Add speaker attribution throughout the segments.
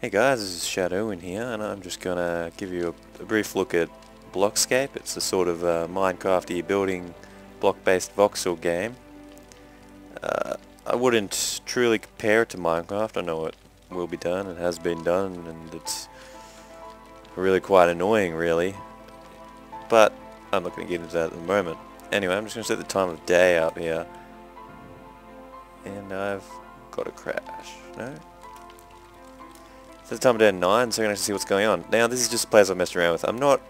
Speaker 1: Hey guys, this is Shadow in here, and I'm just gonna give you a brief look at Blockscape. It's a sort of Minecraft-y building block-based voxel game. I wouldn't truly compare it to Minecraft. I know it will be done, it has been done, and it's really quite annoying, really. But I'm not gonna get into that at the moment. Anyway, I'm just gonna set the time of day up here, and I've got a crash. No? So the time of day at 9, so I can actually see what's going on. Now this is just a place I've messed around with. I'm not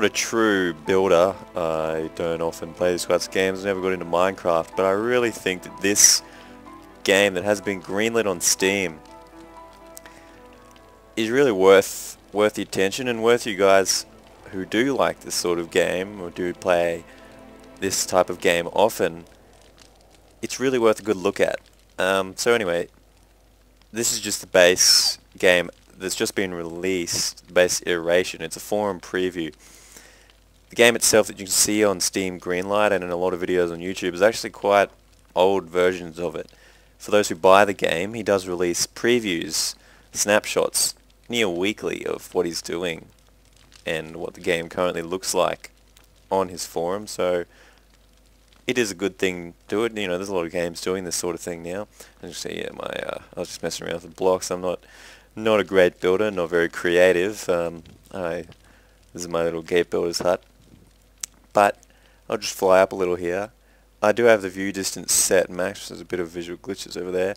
Speaker 1: a true builder. I don't often play these types of games. I never got into Minecraft, but I really think that this game that has been greenlit on Steam is really worth the attention and worth you guys who do like this sort of game or do play this type of game often. It's really worth a good look at. So anyway, this is just the base game that's just been released, the base iteration. It's a forum preview. The game itself that you can see on Steam Greenlight and in a lot of videos on YouTube is actually quite old versions of it. For those who buy the game, he does release previews, snapshots, near weekly of what he's doing and what the game currently looks like on his forum. So it is a good thing to do it. You know, there's a lot of games doing this sort of thing now. And you see, yeah, I was just messing around with the blocks. I'm not a great builder, not very creative. This is my little gate builder's hut. But I'll just fly up a little here. I do have the view distance set max. There's a bit of visual glitches over there,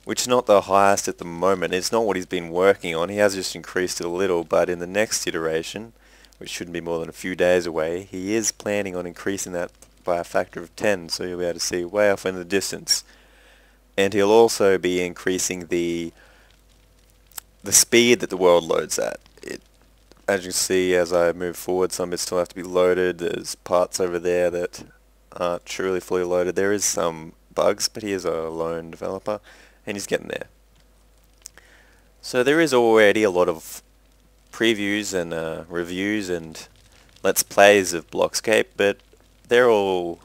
Speaker 1: which is not the highest at the moment. It's not what he's been working on. He has just increased it a little, but in the next iteration, which shouldn't be more than a few days away, he is planning on increasing that by a factor of 10, so you'll be able to see way off in the distance. And he'll also be increasing the speed that the world loads at. As you can see, as I move forward, some bits still have to be loaded. There's parts over there that aren't truly fully loaded. There is some bugs, but he is a lone developer, and he's getting there. So there is already a lot of previews and reviews and let's plays of Blockscape, but they're all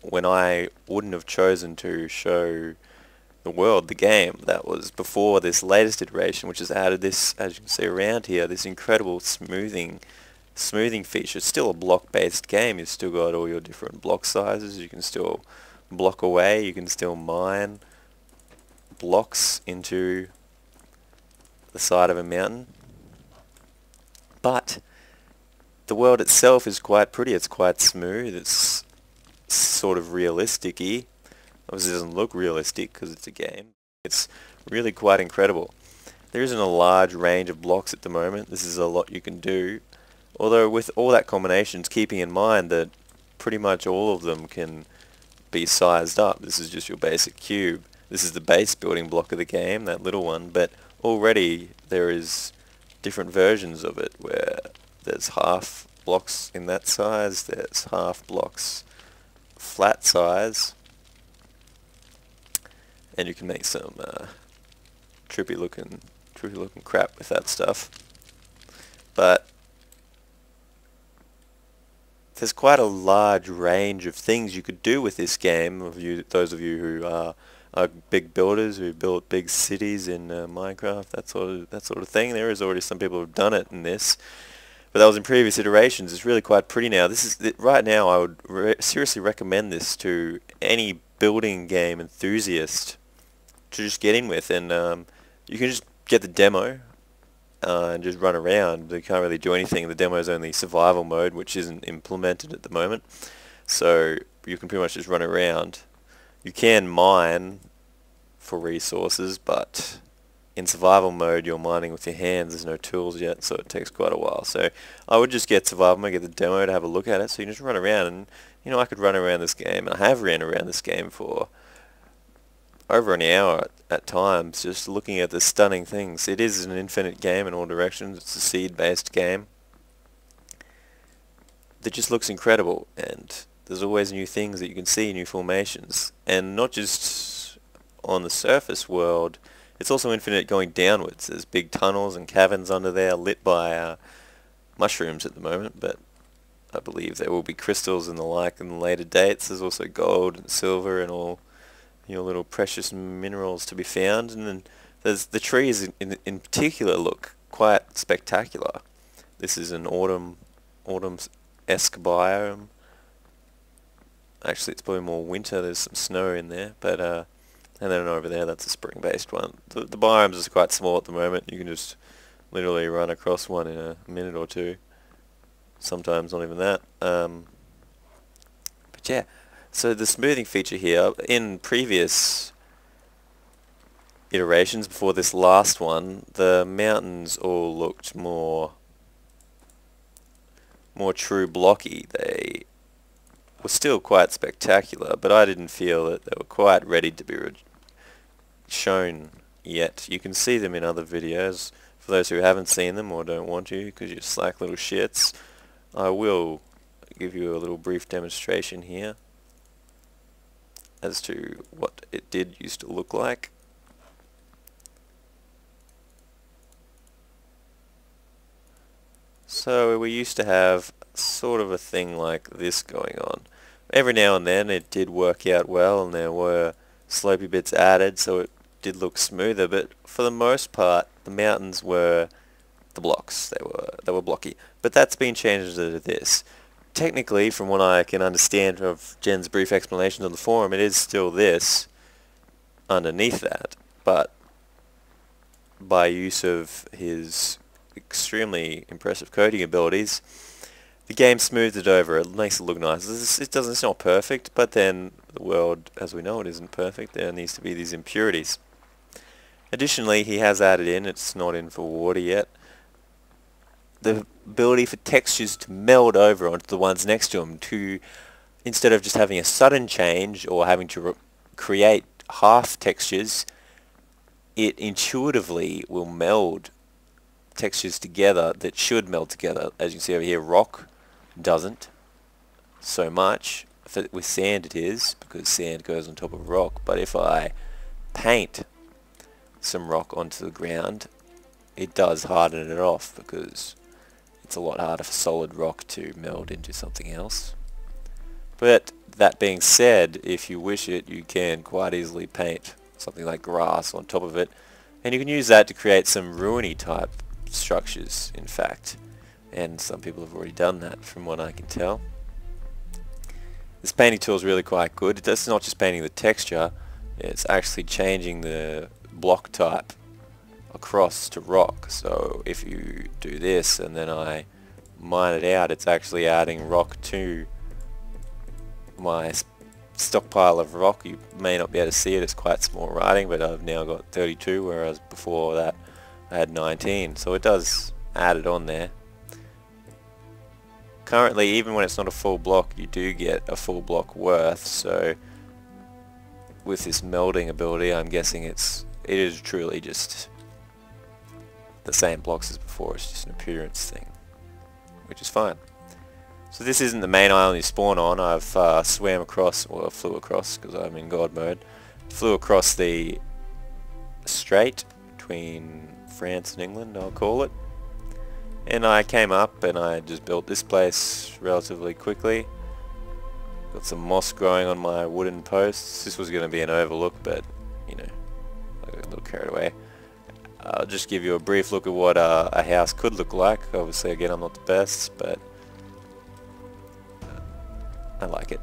Speaker 1: when I wouldn't have chosen to show the world the game. That was before this latest iteration, which has added this, as you can see around here, this incredible smoothing feature. It's still a block-based game. You've still got all your different block sizes. You can still block away. You can still mine blocks into the side of a mountain. But the world itself is quite pretty. It's quite smooth. It's sort of realistic-y. Obviously it doesn't look realistic because it's a game. It's really quite incredible. There isn't a large range of blocks at the moment. This is a lot you can do. Although with all that combinations, keeping in mind that pretty much all of them can be sized up. This is just your basic cube. This is the base building block of the game, that little one, but already there is different versions of it where there's half blocks in that size, there's half blocks flat size, and you can make some trippy looking crap with that stuff. But there's quite a large range of things you could do with this game. Those of you who are big builders who built big cities in Minecraft, that sort of thing. There is already some people who've done it in this, but that was in previous iterations. It's really quite pretty now. This is right now. I would seriously recommend this to any building game enthusiast to just get in with, and you can just get the demo and just run around. You can't really do anything. The demo is only survival mode, which isn't implemented at the moment, so you can pretty much just run around. You can mine for resources, but in survival mode you're mining with your hands. There's no tools yet, so it takes quite a while. So I would just get survival mode, get the demo to have a look at it, so you can just run around. And you know, I could run around this game, and I have ran around this game for over an hour at times, just looking at the stunning things. It is an infinite game in all directions. It's a seed-based game that just looks incredible, and there's always new things that you can see, new formations, and not just on the surface world. It's also infinite going downwards. There's big tunnels and caverns under there lit by mushrooms at the moment, but I believe there will be crystals and the like in later dates. There's also gold and silver and all your little precious minerals to be found, and then The trees in particular look quite spectacular. This is an autumn-esque biome. Actually, it's probably more winter. There's some snow in there, but and then over there, that's a spring-based one. The biomes are quite small at the moment. You can just literally run across one in a minute or two. Sometimes not even that. But yeah, so the smoothing feature here, in previous iterations before this last one, the mountains all looked more true blocky. They were still quite spectacular, but I didn't feel that they were quite ready to be shown yet. You can see them in other videos. For those who haven't seen them or don't want to because you're slack little shits, I will give you a little brief demonstration here as to what it did used to look like. So we used to have sort of a thing like this going on. Every now and then it did work out well and there were slopey bits added, so it did look smoother, but for the most part the mountains were the blocks. They were blocky. But that's been changed to this. Technically, from what I can understand of Jen's brief explanations on the forum, it is still this underneath that, but by use of his extremely impressive coding abilities, the game smoothed it over. It makes it look nice. It's not perfect, but then the world as we know it isn't perfect. There needs to be these impurities. Additionally, he has added in, it's not in for water yet, the ability for textures to meld over onto the ones next to them, to instead of just having a sudden change or having to create half textures, it intuitively will meld textures together that should meld together. As you can see over here, rock doesn't so much. With sand it is, because sand goes on top of rock, but if I paint some rock onto the ground, it does harden it off, because it's a lot harder for solid rock to meld into something else. But that being said, if you wish it, you can quite easily paint something like grass on top of it, and you can use that to create some ruiny type structures, in fact, and some people have already done that from what I can tell. This painting tool is really quite good. It's not just painting the texture, it's actually changing the block type across to rock. So if you do this and then I mine it out, it's actually adding rock to my stockpile of rock. You may not be able to see it, it's quite small writing, but I've now got 32, whereas before that I had 19, so it does add it on there. Currently, even when it's not a full block, you do get a full block worth, so with this melding ability, I'm guessing it is truly just the same blocks as before. It's just an appearance thing, which is fine. So this isn't the main island you spawn on. I've swam across, or flew across, because I'm in God mode. Flew across the strait between France and England, I'll call it. And I came up and I just built this place relatively quickly. Got some moss growing on my wooden posts. This was going to be an overlook, but, you know, I got a little carried away. I'll just give you a brief look at what a house could look like. Obviously, again, I'm not the best, but I like it.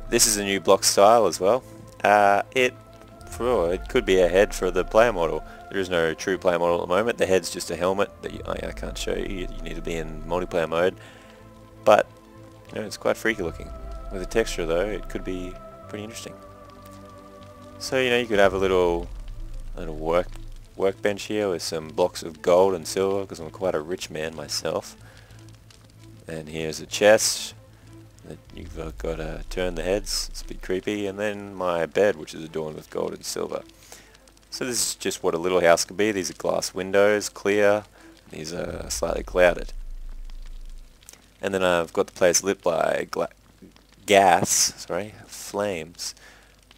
Speaker 1: This is a new block style as well. It could be a head for the player model. There is no true player model at the moment. The head's just a helmet that I can't show you. You need to be in multiplayer mode. But, you know, it's quite freaky looking. With the texture though, it could be pretty interesting. So, you know, you could have a little workbench here with some blocks of gold and silver, because I'm quite a rich man myself. And here's a chest that you've got to turn the heads. It's a bit creepy. And then my bed, which is adorned with gold and silver. So this is just what a little house could be. These are glass windows, clear. These are slightly clouded. And then I've got the place lit by flames.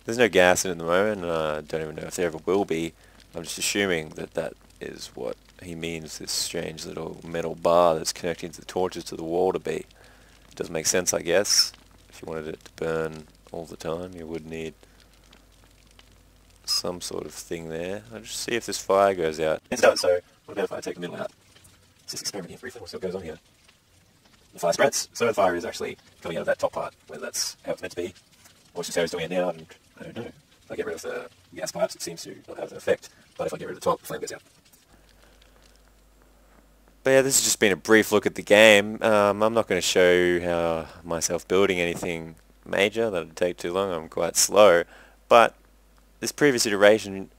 Speaker 1: There's no gas in it at the moment, and I don't even know if there ever will be. I'm just assuming that that is what he means this strange little metal bar that's connecting the torches to the wall to be. It does make sense, I guess. If you wanted it to burn all the time, you would need some sort of thing there. I'll just see if this fire goes out. It does, so what about if I take the middle out? Let's just experiment here briefly. We'll see what goes on here. The fire spreads, so the fire is actually coming out of that top part, whether that's how it's meant to be, or it's just how it's doing it now, and I don't know. If I get rid of the gas pipes, it seems to not have an effect, but if I get rid of the top, the flame goes out. But yeah, this has just been a brief look at the game. I'm not going to show myself building anything major. That would take too long. I'm quite slow. But this previous iteration,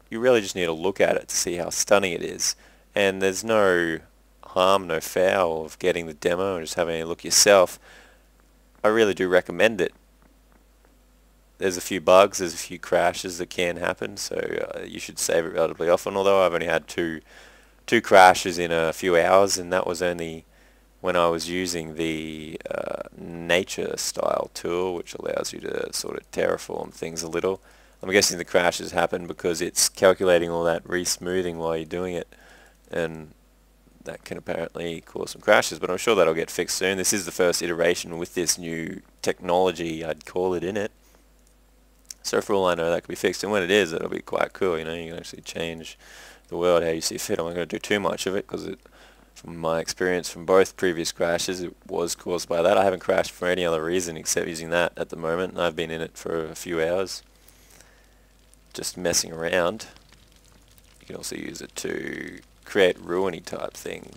Speaker 1: you really just need to look at it to see how stunning it is. And there's no harm, no foul of getting the demo and just having a look yourself. I really do recommend it. There's a few bugs, there's a few crashes that can happen, so you should save it relatively often. Although I've only had two crashes in a few hours, and that was only when I was using the nature style tool, which allows you to sort of terraform things a little. I'm guessing the crashes happen because it's calculating all that re-smoothing while you're doing it, and that can apparently cause some crashes, but I'm sure that'll get fixed soon. This is the first iteration with this new technology, I'd call it, in it. So for all I know, that could be fixed, and when it is, it'll be quite cool. You know, you can actually change the world how you see fit. I'm not going to do too much of it because from my experience from both previous crashes, it was caused by that. I haven't crashed for any other reason except using that at the moment, and I've been in it for a few hours just messing around. You can also use it to create ruiny type things.